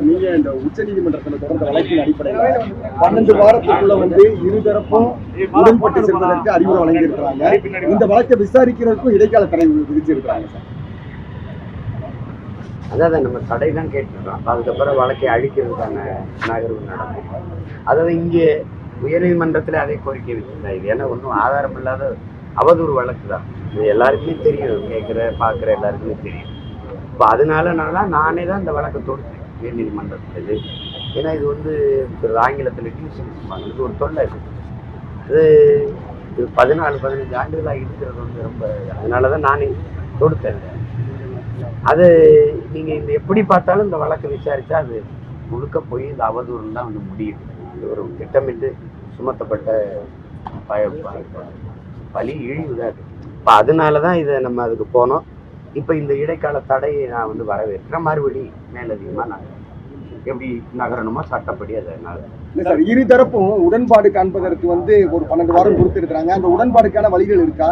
நீங்க இந்த உச்ச நீதிமன்றத்தில் தொடர்ந்த வழக்கின் அடிப்படையில் 12 வாரத்துக்குள்ள இருதரப்பும் உடன்பட்டு செல்வதற்கு அறிவுரை வழங்கியிருக்கிறாங்க. இந்த வழக்கை விசாரிக்கிறதுக்கும் இடைக்கால தடை விதிச்சிருக்கிறாங்க சார். அதாவது நம்ம தடை தான் கேட்டுருக்கோம். அதுக்கப்புறம் வழக்கை அழிக்கிறதுக்கான நகர்வு நடக்கும். அதாவது இங்கே உயர்நீதிமன்றத்தில் அதே கோரிக்கை வச்சுருந்தா. இது ஏன்னா ஒன்றும் ஆதாரம் இல்லாத அவதூறு வழக்கு தான். இது எல்லாருக்குமே தெரியும், கேட்குற பார்க்குற எல்லாருக்குமே தெரியும். இப்போ அதனால நானே தான் இந்த வழக்கை தொடுத்தேன் உயர்நீதிமன்றத்தில். இது ஏன்னா இது ஆங்கிலத்தில் டியூஷன் இது ஒரு தொல்லை. இது 14-15 ஆண்டுகளாக இருக்கிறது ரொம்ப. அதனால தான் நானே தொடுத்தேன். அது நீங்கள் இந்த எப்படி பார்த்தாலும் இந்த வழக்கை விசாரித்தா அது முழுக்க போய் இந்த அவதூறு தான் முடியுது. இது ஒரு திட்டமிட்டு சுமத்தப்பட்ட பழி இழிவு தான். இப்போ அதனால தான் இதை நம்ம அதுக்கு போனோம். இப்போ இந்த இடைக்கால தடையை நான் வரவேற்கிறேன். மறுபடி மேலதிகமாக நாங்கள் எப்படி நகரணுமோ சட்டப்படி அதனால இல்லை சார். இருதரப்பும் உடன்பாடு காண்பதற்கு ஒரு 12 வாரம் கொடுத்துருக்குறாங்க. அந்த உடன்பாடுக்கான வழிகள் இருக்கா?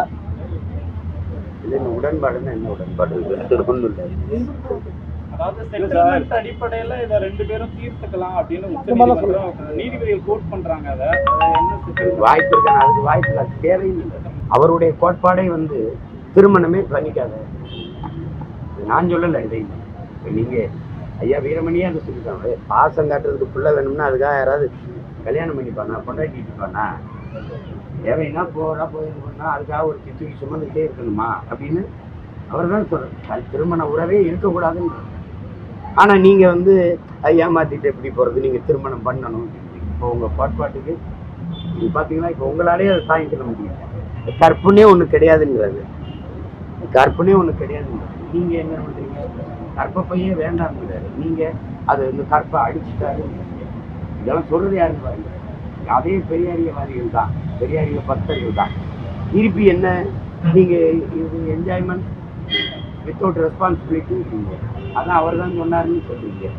இது என்ன உடன்பாடுன்னா என்ன உடன்பாடு? ஒன்றும் இல்லை. அதாவது அடிப்படையில இதை 2 பேரும் தீர்த்துக்கலாம் அப்படின்னு நீதிபதிகள் கோட் பண்றாங்க. அதை வாய்ப்பு இருக்கான அதுக்கு வாய்ப்பு இல்லை, தேவையில்லை. அவருடைய கோட்பாடை திருமணமே பண்ணிக்காத. நான் சொல்லலை இதை. நீங்க ஐயா வீரமணியே அதை சொல்லிட்டாங்க. பாசம் காட்டுறதுக்கு பிள்ளை வேணும்னா அதுக்காக யாராவது கல்யாணம் பண்ணிப்பானா, கொண்டாடிப்பானா? தேவைன்னா போயிருந்தா அதுக்காக ஒரு தூக்கி சுமந்துக்கிட்டே இருக்கணுமா அப்படின்னு அவர் தான் சொல்றாரு. திருமண உறவே இருக்கக்கூடாதுன்னு. ஆனா நீங்க ஏமாத்திட்டு எப்படி போறது? நீங்க திருமணம் பண்ணணும். இப்போ உங்க கோட்பாட்டுக்கு நீங்க பாத்தீங்கன்னா இப்போ உங்களாலே அதை தாங்கிக்க முடியும். கற்புனே ஒண்ணு கிடையாதுங்கிறது. கற்புனே ஒண்ணு கிடையாதுங்கிறது. நீங்க என்ன பண்றீங்க? கற்பப்பையே வேண்டாம்ங்கிறாரு. நீங்க அது கற்பை அடிச்சுட்டாரு. இதெல்லாம் சொல்றது யாருன்னு பாருங்க. அதே பெரியாரியவாதிகள் தான், பெரியாரிய பக்தர்கள் தான். திருப்பி என்ன நீங்க இது என்ஜாய்மெண்ட் வித்தவுட் ரெஸ்பான்சிபிலிட்டி இருக்கீங்க. அதான் அவர் தான் சொன்னாருன்னு சொல்றீங்க.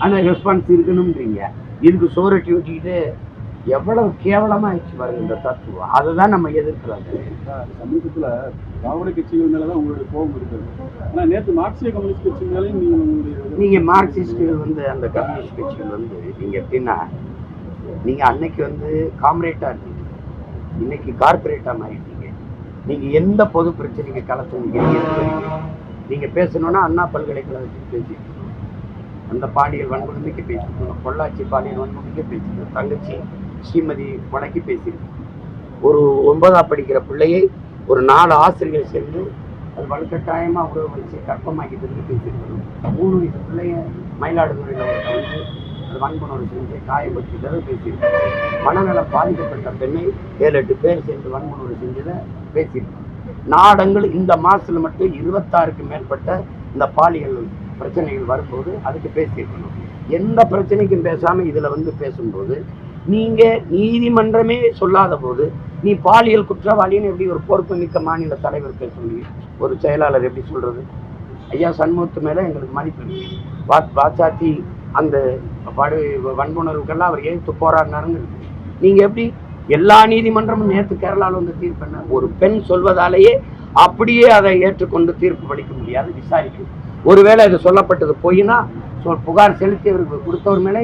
ஆனா ரெஸ்பான்ஸ் இருக்கணும்ன்றீங்க. இதுக்கு சோரட்டி ஒட்டிக்கிட்டு எவ்வளவு கேவலமா ஆயிடுச்சு பாருங்க இந்த தத்துவம். அதை தான் நம்ம எதிர்க்கிறாங்க. சமீபத்துல திராவிட கட்சிகள் மேலதான் உங்களுடைய கோபம் இருக்குது. ஆனா நேற்று மார்க்சிய கம்யூனிஸ்ட் கட்சி மேலேயும் நீங்க மார்க்சிஸ்டுகள் அந்த கம்யூனிஸ்ட் கட்சிகள் நீங்க எப்படின்னா நீங்க அன்னைக்கு காம்ரேட்டா இருந்தீங்க, இன்னைக்கு கார்பரேட்டா மாறிட்டீங்க. நீங்க எந்த பொது பிரச்சனைக்கு களத்துவீங்க? நீங்க பேசணும்னா அண்ணா பல்கலைக்கழகத்துக்கு பேசிட்டு அந்த பாலியல் வன்கொடுமைக்கு பேசிருக்கணும், பொள்ளாச்சி பாலியல் வன்கொடுமைக்கு பேசிருக்கணும், தங்கச்சி ஸ்ரீமதி வடக்கி பேசியிருக்கணும். ஒரு 9ஆம் படிக்கிற பிள்ளையை ஒரு 4 ஆசிரியர்கள் சேர்ந்து அது வலுக்கட்டாயமா உறவு வச்சு கற்பமாக்கிட்டு பேசியிருக்கணும். 3 வயசு பிள்ளைய மயிலாடுதுறையில் அது வன்கொடுமை செஞ்சு காயப்பட்டுக்கிறத பேசியிருக்கணும். மனநலம் பாதிக்கப்பட்ட பெண்ணை 7-8 பேர் சேர்ந்து வன்கொடுமை செஞ்சதை பேசியிருக்கணும். நாடங்கள் இந்த மாசத்துல மட்டும் 26க்கு மேற்பட்ட இந்த பாலியல் பிரச்சனைகள் வரும்போது அதுக்கு பேசியிருக்கணும். எந்த பிரச்சனைக்கும் பேசாம இதுல பேசும்போது நீங்க நீதிமன்றமே சொல்லாத போது நீ பாலியல் குற்றவாளின்னு எப்படி ஒரு பொறுப்பு மிக்க மாநில தலைவர் பேச முடியும்? ஒரு செயலாளர் எப்படி சொல்றது? ஐயா சண்முகத்து மேல எங்களுக்கு மதிப்பு இருக்கு. வாச்சாத்தி அந்த வன்புணர்வுக்கெல்லாம் அவர் எழுத்து போராடினாருங்க. நீங்க எப்படி எல்லா நீதிமன்றமும் நேற்று கேரளாவில் தீர்ப்பு என்ன? ஒரு பெண் சொல்வதாலேயே அப்படியே அதை ஏற்றுக்கொண்டு தீர்ப்பு படிக்க முடியாது, விசாரிக்கும். ஒருவேளை இது சொல்லப்பட்டது போயினா புகார் செலுத்தியவருக்கு கொடுத்தவர் மேலே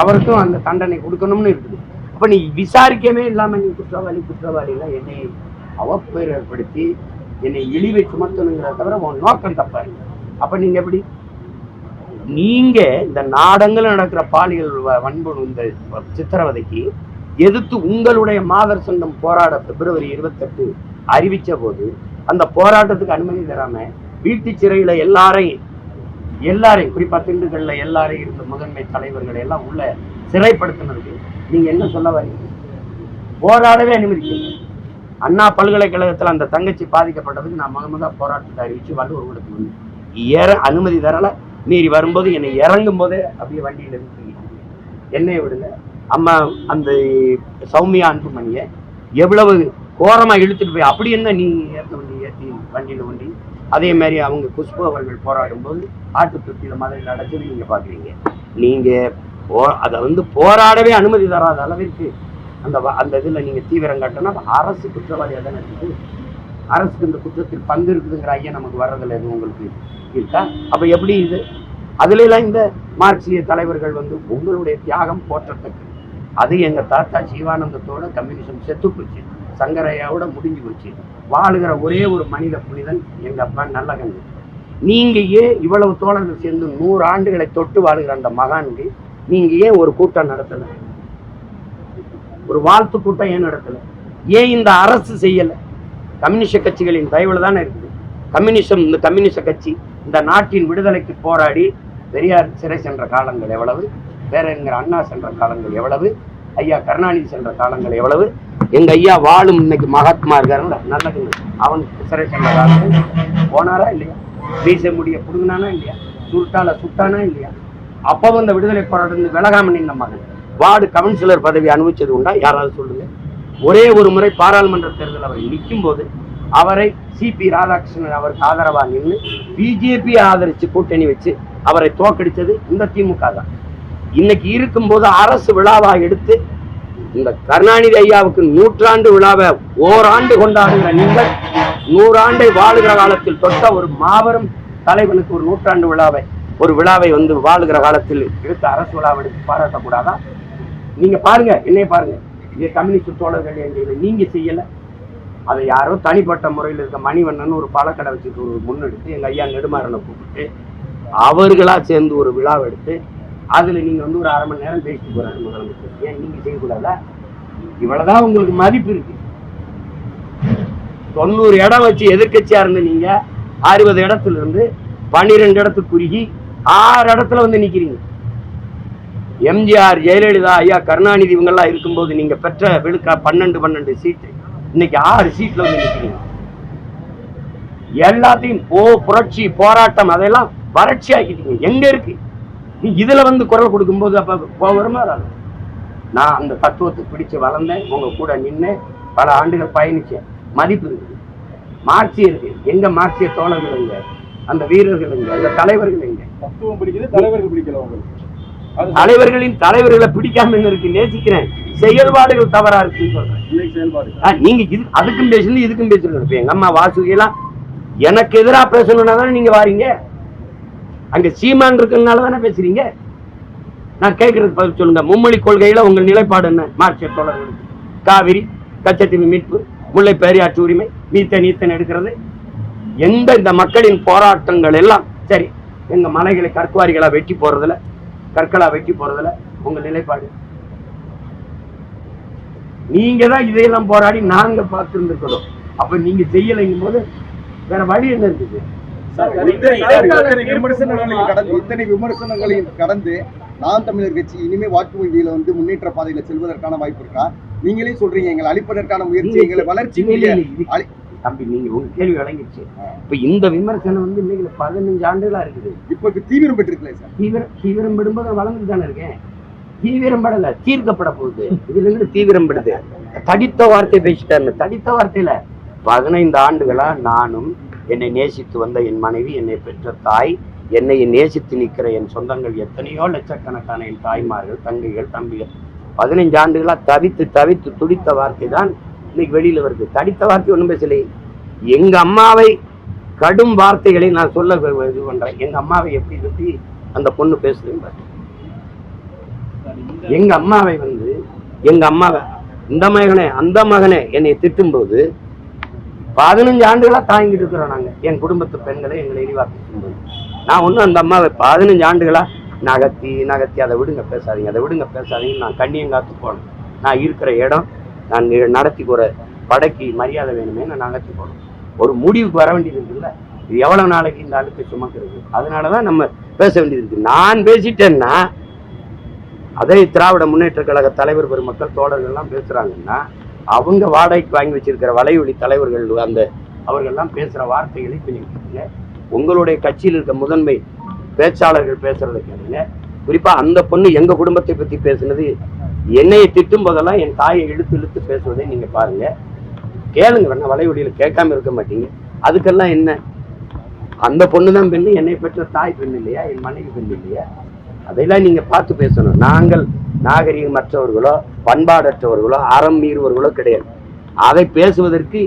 அவருக்கும் அந்த தண்டனை கொடுக்கணும்னு இருக்குது. அப்ப நீ விசாரிக்கவே இல்லாம நீ குற்றவாளினா என்னை அவப்பேர் ஏற்படுத்தி என்னை இழிவை சுமத்தணுங்கிறத தவிர உன் நோக்கம் தப்பாரு. அப்ப நீங்க எப்படி நீங்க இந்த நாடங்கள் நடக்கிற பாலியல் வன்புணர்வு இந்த சித்திரவதைக்கு எதிர்த்து உங்களுடைய மாதர் சொந்தம் போராட பிப்ரவரி 28 அறிவிச்ச போது அந்த போராட்டத்துக்கு அனுமதி தராம வீட்டு சிறையில எல்லாரையும் குறிப்பா திண்டுக்கல்ல எல்லாரையும் இருந்த முதன்மை தலைவர்கள் எல்லாம் உள்ள சிறைப்படுத்தினதுக்கு நீங்க என்ன சொல்ல வரீங்க? போராடவே அனுமதிக்கீங்க. அண்ணா பல்கலைக்கழகத்துல அந்த தங்கச்சி பாதிக்கப்பட்டதுக்கு நான் முதல்ல போராட்டத்தை அறிவிச்சு வள்ளுவர் கூடத்துக்கு அனுமதி தரல. மீறி வரும்போது என்னை இறங்கும் போதே அப்படியே வண்டியில இருந்து என்னைய விடுங்க. அம்மா அந்த சௌமியா அன்புமணியை எவ்வளவு கோரமா இழுத்துட்டு போய் அப்படி என்ன நீ ஏற்றி வண்டியில வண்டி. அதே மாதிரி அவங்க குஷ்பு அவர்கள் போராடும் போது ஆட்டு தொட்டியில மதுரையில் அடைச்சது நீங்க பாக்குறீங்க. நீங்க அதை போராடவே அனுமதி தராத அளவிற்கு அந்த இதுல நீங்க தீவிரம் காட்டினா அரசு குற்றவாளியாக தானே இருக்குது. அரசுக்கு இந்த குற்றத்தில் பங்கு இருக்குதுங்கிற ஐயா நமக்கு வர்றதில்ல எதுவும் உங்களுக்கு இருக்கா? அப்ப எப்படி இது அதுல எல்லாம் இந்த மார்க்சிய தலைவர்கள் வந்து உங்களுடைய தியாகம் போற்றத்தக்கது. அது எங்க தாத்தா சிவானந்தத்தோட கம்யூனிசம் செத்து போச்சு, சங்கரையாவோட முடிஞ்சு போச்சு. வாழுகிற ஒரே ஒரு மனித புனிதன் எங்க அப்பா நல்லகண்ணு. நீங்க ஏன் இவ்வளவு தோழர்கள் சேர்ந்து 100 ஆண்டுகளை தொட்டு வாழுகிற அந்த மகானுக்கு நீங்க ஏன் ஒரு கூட்டம் நடத்தல? ஒரு வாழ்த்து கூட்டம் ஏன் நடத்தல? ஏன் இந்த அரசு செய்யல? கம்யூனிஸ்ட கட்சிகளின் தயவுல தானே இருக்குது. இந்த கம்யூனிஸ்ட கட்சி இந்த நாட்டின் விடுதலைக்கு போராடி பெரியார் சிறை சென்ற காலங்கள் எவ்வளவு, பேரறிஞர் அண்ணா சென்ற காலங்கள் எவ்வளவு, ஐயா கருணாநிதி சென்ற காலங்கள் எவ்வளவு, எங்க ஐயா வாழும் இன்னைக்கு மகாத்மா இருக்காருல்ல நல்லது, அவனுக்கு சிறை சென்ற காலங்கள் போனாரா இல்லையா? வீச முடிய புடுங்கினானா இல்லையா? சுருட்டால சுட்டானா இல்லையா? அப்பவும் இந்த விடுதலை போராட்டம் விலகாம நின்ற மகன் வார்டு கவுன்சிலர் பதவி அனுபவிச்சது உண்டா? யாராவது சொல்லுங்க. ஒரே ஒரு முறை பாராளுமன்ற தேர்தல் அவர் நிற்கும் போது அவரை சிபி ராதாகிருஷ்ணன் அவருக்கு ஆதரவா நின்று பிஜேபி ஆதரிச்சு கூட்டணி வச்சு அவரை தோக்கடிச்சது இந்த திமுக தான். இன்னைக்கு இருக்கும்போது அரசு விழாவா எடுத்து இந்த கருணாநிதி ஐயாவுக்கு 100ஆண்டு விழாவை ஓராண்டு கொண்டாடுகிற நீங்கள் 100 ஆண்டை வாழுகிற காலத்தில் தொட்ட ஒரு மாபெரும் தலைவனுக்கு ஒரு 100ஆண்டு விழாவை வந்து வாழுகிற காலத்தில் எடுத்து அரசு விழாவை எடுத்து பாராட்டக்கூடாதா? நீங்க பாருங்க, என்னைய பாருங்க, இங்க கம்யூனிஸ்ட் தோழர்கள் எங்க நீங்க செய்யல. அதை யாரோ தனிப்பட்ட முறையில் இருக்க மணிவண்ணன் ஒரு பழக்கடை வச்சுட்டு ஒரு முன்னெடுத்து எங்க ஐயா நெடுமாறனை கூப்பிட்டு அவர்களா சேர்ந்து ஒரு விழாவை எடுத்து அதுல நீங்க வந்து ஒரு 1/2 மணி நேரம் பேசிட்டு போறாரு முதலமைச்சர். ஏன் நீங்க செய்யக்கூடாதா? இவ்வளவுதான் உங்களுக்கு மதிப்பு இருக்கு. 90 இடம் வச்சு எதிர்கட்சியா இருந்து நீங்க 60 இடத்துல இருந்து 12 இடத்துக்கு குறுகி 6 இடத்துல வந்து நிக்கிறீங்க. எம்ஜிஆர், ஜெயலலிதா, ஐயா கருணாநிதி இவங்கெல்லாம் இருக்கும்போது நீங்க பெற்ற விழுக்கா 12 சீட்டு, இன்னைக்கு 6 சீட்ல வந்து நிக்கிறீங்க. எல்லாத்தையும் புரட்சி போராட்டம் அதெல்லாம் வறட்சி ஆக்கிட்டீங்க. எங்க இருக்கு? நீ இதுல வந்து குரல் கொடுக்கும்போது அப்ப வருமா? நான் அந்த தத்துவத்தை பிடிச்சு வளர்ந்தேன், உங்க கூட நின்று பல ஆண்டுகள் பயணிச்சேன். மதிப்பு இருக்குது, மார்க்சியம் இருக்கு. எங்க மார்க்சிய தோழர்கள் எங்க? அந்த வீரர்கள் எங்க? அந்த தலைவர்கள் எங்க? தத்துவம் பிடிக்குது, தலைவர்கள் பிடிக்கல. உங்களுக்கு தலைவர்களின் தலைவர்களை பிடிக்காம இருக்கு, நேசிக்கிறேன். செயல்பாடுகள் தவறா இருக்குன்னு சொல்றேன். நீங்க அதுக்கும் பேசணும் இதுக்கும் பேசணும். எங்க அம்மா வாசுகிலாம் எனக்கு எதிராக பேசணும்னா தானே நீங்க வாரீங்க. அங்க சீமான் இருக்கிறதுனால தானே பேசுறீங்க. நான் கேட்கறதுக்கு பதில் சொல்லுங்க. மும்மொழி கொள்கையில உங்கள் நிலைப்பாடு என்ன? மார்க்சிய தோழர்களுக்கு காவிரி, கச்சத்தீவு மீட்பு, முல்லை பெரியாற்று உரிமை, நீத்தன் எடுக்கிறது, எந்த இந்த மக்களின் போராட்டங்கள் எல்லாம் சரி. எங்க மலைகளை கற்குவாரிகளா வெட்டி போறதுல, கற்களா வெட்டி போறதுல உங்க நிலைப்பாடு. நீங்க தான் இதையெல்லாம் போராடி நாங்க பார்த்துருந்துருக்கணும். அப்ப நீங்க செய்யலைங்கும் போது வேற வழி என்ன இருக்குது? இத்தனை விமர்சனங்களையும் கடந்து நாம் தமிழர் கட்சி இனிமே வாக்கு வங்கியில வந்து முன்னேற்ற பாதையில செல்வதற்கான வாய்ப்பு இருக்கா? நீங்களே சொல்றீங்க எங்களை அழிப்பதற்கான முயற்சி, எங்களை வளர்ச்சி. தம்பி, நீங்க உங்க கேள்வி வழங்கிடுச்சு. இப்ப இந்த விமர்சனம் வந்து இன்னைக்கு 15 ஆண்டுகளா இருக்குது. இப்ப தீவிரம் பெற்றிருக்கல சார். தீவிரம் படும்போது வளர்ந்து தானே இருக்கேன். தீவிரம் படல, தீர்க்கப்பட போகுது. இதுல இருந்து தீவிரம் படுது. தடித்த வார்த்தை பேசிட்டாரு. தடித்த வார்த்தையில 15 ஆண்டுகளா நானும், என்னை நேசித்து வந்த என் மனைவி, என்னை பெற்ற தாய், என்னை நேசித்து நிற்கிற என் சொந்தங்கள் எத்தனையோ லட்சக்கணக்கான என் தாய்மார்கள், தங்கைகள், தம்பிகள் 15 ஆண்டுகளா தவித்து துடித்த வார்த்தை தான் இன்னைக்கு வெளியில வருது. தடித்த வார்த்தை ஒண்ணும் பேசலை. எங்க அம்மாவை கடும் வார்த்தைகளை நான் சொல்ல இது பண்றேன். எங்க அம்மாவை எப்படி அந்த பொண்ணு பேசுதுன்னு எங்க அம்மாவை வந்து இந்த மகனே அந்த மகனே என்னை திட்டும் போது 15 ஆண்டுகளா தாங்கிட்டு இருக்கிறோம் நாங்க. என் குடும்பத்து பெண்களை எங்களை இழிவாக்கும் போது நான் ஒன்றும் அந்த அம்மாவை 15 ஆண்டுகளா நகர்த்தி அதை விடுங்க பேசாதீங்க நான் கண்ணியங்காத்து போனேன். நான் இருக்கிற இடம், நான் நடத்தி போற படைக்கு மரியாதை வேணுமே நான் நகர்த்தி போனோம். ஒரு முடிவுக்கு வர வேண்டியது இருக்குல்ல. இது எவ்வளவு நாளைக்கு இந்த அழுத்தை சுமக்கிறது? அதனாலதான் நம்ம பேச வேண்டியது இருக்கு. நான் பேசிட்டேன்னா அதே திராவிட முன்னேற்ற கழக தலைவர் பெருமக்கள் தோழர்கள்லாம் பேசுறாங்கன்னா அவங்க வாடகைக்கு வாங்கி வச்சிருக்கிற வலையொலி தலைவர்கள் அவர்கள்லாம் பேசுற வார்த்தைகளை பிடிங்க. உங்களுடைய கட்சியில் இருக்க முதன்மை பேச்சாளர்கள் பேசுறதை கேளுங்க. குறிப்பா அந்த பொண்ணு எங்க குடும்பத்தை பத்தி பேசுனது, என்னையை திட்டும் போதெல்லாம் என் தாயை இழுத்து பேசுவதை நீங்க பாருங்க, கேளுங்க. வேணா வலையொலியில கேட்காம இருக்க மாட்டீங்க. அதுக்கெல்லாம் என்ன, அந்த பொண்ணுதான் பெண்ணு, என்னை பெற்ற தாய் பெண் இல்லையா, என் மனைவி பெண் இல்லையா? அதையெல்லாம் நீங்க பார்த்து பேசணும். நாங்கள் நாகரிகமற்றவர்களோ பண்பாடற்றவர்களோ அறம் மீறுவர்களோ கிடையாது. அதை பேசுவதற்கு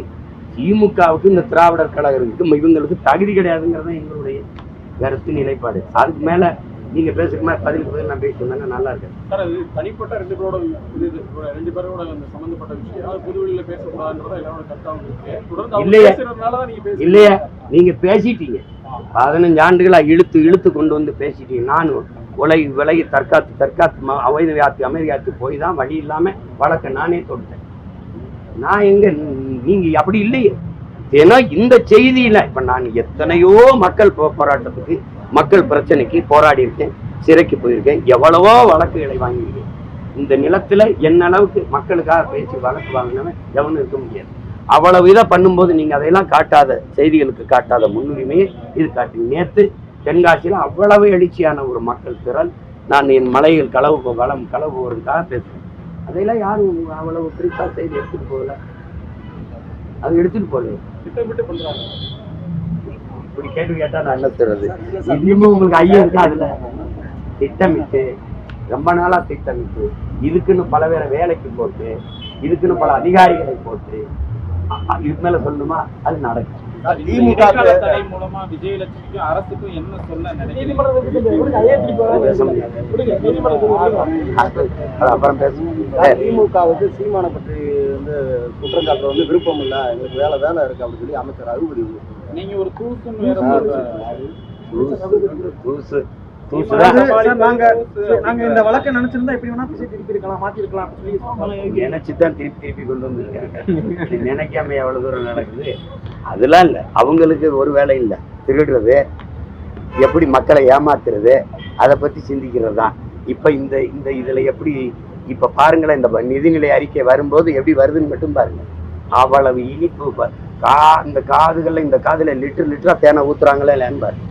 திமுகவுக்கு இந்த திராவிடர் கழகத்துக்கு இவங்களுக்கு தகுதி கிடையாதுங்கிறது எங்களுடைய கருத்து நிலைப்பாடு. அதுக்கு மேல நீங்க பேசுற மாதிரி பதிலுக்கு பதில் நான் பேசிட்டு வந்தேன்னா நல்லா இருக்கு. சார் அது தனிப்பட்ட ரெண்டு பேரோட அந்த சம்பந்தப்பட்ட விஷயம் பொது வெளியில பேசக்கூடாதுன்றத எல்லாரோட கருத்தாவும் இருக்கு. தொடர்ந்து அவங்க இல்லையா பேசுறதுனாலதான் நீங்க பேசுறீங்க. இல்லையா நீங்க பேசிட்டீங்க 15 ஆண்டுகளா இழுத்து கொண்டு வந்து பேசிட்டீங்க. நான் விலகி தற்காத்து அமைதியாத்து போய் தான் வழி இல்லாம வழக்க நானே தொட்டேன். நான் எங்க நீங்க அப்படி இல்லையே. ஏன்னா இந்த செய்தியில இப்ப நான் எத்தனையோ மக்கள் போராட்டத்துக்கு மக்கள் பிரச்சனைக்கு போராடி இருக்கேன், சிறைக்கு போயிருக்கேன், எவ்வளவோ வழக்குகளை வாங்கியிருக்கேன். இந்த நிலத்துல என்ன அளவுக்கு மக்களுக்காக பேசி வழக்கு வாங்கினவன் எவனும் இருக்க முடியாது. அவ்வளவு இதை பண்ணும்போது நீங்க அதையெல்லாம் காட்டாத, செய்திகளுக்கு காட்டாத முன்னுரிமையை இது காட்டி. நேற்று தென்காசியில அவ்வளவு எழுச்சியான ஒரு மக்கள் திரள். நான் என் மலைகள் களவு போறதுக்காக பேசுறேன். அதையெல்லாம் யாரும் அவ்வளவு குறிப்பா செய்தி எடுத்துட்டு போகல. அது எடுத்துட்டு போகல. திட்டமிட்டு பண்றாங்க. இப்படி கேள்வி கேட்டா நான் என்ன சொல்றது? இன்னும் உங்களுக்கு ஐயா இருக்கா? அதுல திட்டமிட்டு ரொம்ப நாளா திட்டமிட்டு இதுக்குன்னு பல பேரை வேலைக்கு போட்டு இதுக்குன்னு பல அதிகாரிகளை போட்டு இது மேல சொல்லணுமா? அது நடக்கும். திமுக தடை மூலமா விஜயலட்சுமிக்கும் அரசுக்கும் என்ன சொல்ல அப்புறம் பேசுவோம். திமுகவுக்கு சீமானை பற்றி வந்து குற்றம் சாட்டுற வந்து விருப்பம் இல்லை, எங்களுக்கு வேலை இருக்கு அப்படின்னு சொல்லி அமைச்சர் அறுபது. நீங்க ஒரு தூசுன்னு வேற நாங்க இந்த வழக்கை நினைச்சிருந்தா எப்படி வேணா திருப்பி இருக்கலாம், மாத்தி இருக்கலாம் நினைச்சுதான் திருப்பி கொண்டு வந்திருக்காங்க. நினைக்காம எவ்வளவு தூரம் நடக்குது? அதெல்லாம் இல்லை. அவங்களுக்கு ஒரு வேலை இல்லை. திருடுறது, எப்படி மக்களை ஏமாத்துறது, அதை பத்தி சிந்திக்கிறது தான். இப்ப இந்த இதுல எப்படி இப்ப பாருங்களேன், இந்த நிதிநிலை அறிக்கை வரும்போது எப்படி வருதுன்னு மட்டும் பாருங்க. அவ்வளவு இனிப்பு இந்த காதுகள்ல, இந்த காதுல லிட்டரா தேனை ஊத்துறாங்களே இல்லைன்னு பாருங்க.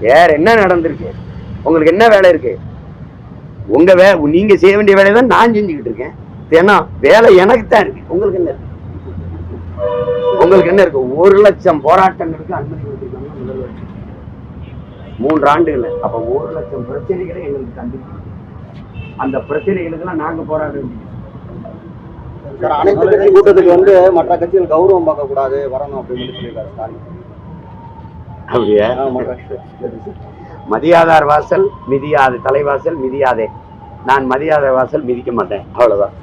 வேற என்ன நடந்திருக்கு? உங்களுக்கு என்ன வேலை இருக்கு? உங்க நீங்க செய்ய வேண்டிய வேலையை தான் நான் செஞ்சுக்கிட்டு இருக்கேன். ஏன்னா வேலை எனக்கு தான் இருக்கு. உங்களுக்கு என்ன இருக்கு? உங்களுக்கு என்ன இருக்கு? 1 லட்சம் போராட்டங்களுக்கு அனுமதி கொடுத்திருக்காங்க முதல்வர் 3 ஆண்டுகள். அப்ப 1 லட்சம் பிரச்சனைகளை எங்களுக்கு கண்டிப்பாங்க. அந்த பிரச்சனைகளுக்கெல்லாம் நாங்க போராட வேண்டியது. அனைத்து கட்சி கூட்டத்துக்கு வந்து மற்ற கட்சிகள் கௌரவம் பார்க்க கூடாது, வரணும் அப்படின்னு சொல்லியிருக்காரு ஸ்டாலின். அப்படியா? மதியாதார் வாசல் மிதியாது, தலைவாசல் மிதியாதே. நான் மதியாதார் வாசல் மிதிக்க மாட்டேன், அவ்வளவுதான்.